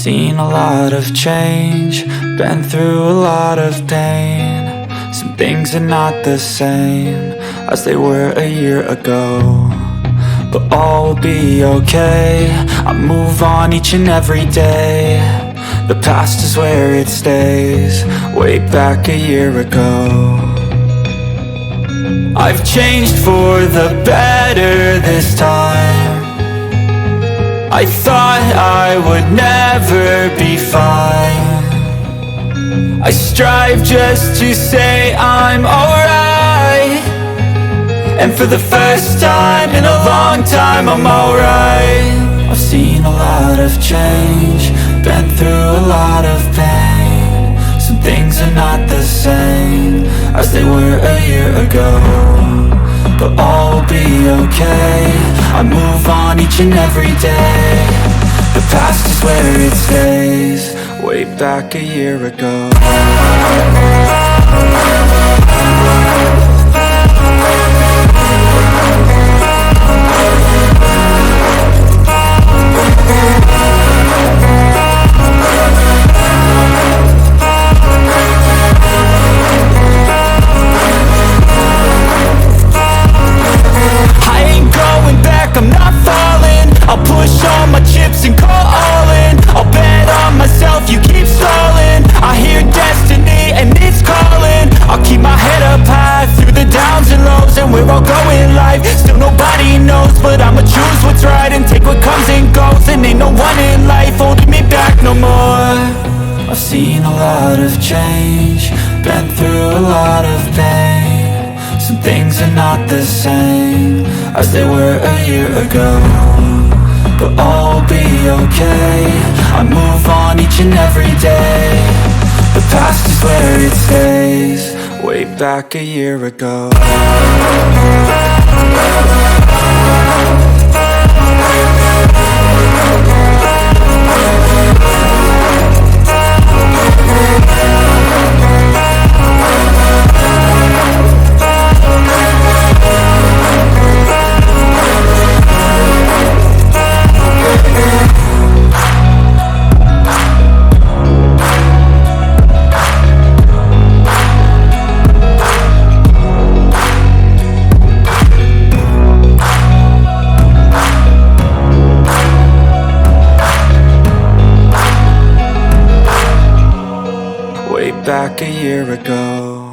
seen a lot of change, been through a lot of pain. Some things are not the same as they were a year ago, but all will be okay. I move on each and every day. The past is where it stays, way back a year ago. I've changed for the better this time. I thought I would never be fine. I strive just to say I'm alright, and for the first time in a long time I'm alright. I've seen a lot of change, been through a lot of pain. Some things are not the same as they were a year ago, but all will be okay. I move on each and every day. The past is where it stays, way back a year ago. I'm not falling, I'll push all my chips and go all in. I'll bet on myself, you keep stalling. I hear destiny and it's calling. I'll keep my head up high through the downs and lows, and we're all going life. Still nobody knows, but I'ma choose what's right and take what comes and goes. And ain't no one in life holding me back no more. I've seen a lot of change, been through a lot of pain. Some things are not the same as they were a year ago, but all will be okay. I move on each and every day. The past is where it stays, way back a year ago. Back a year ago.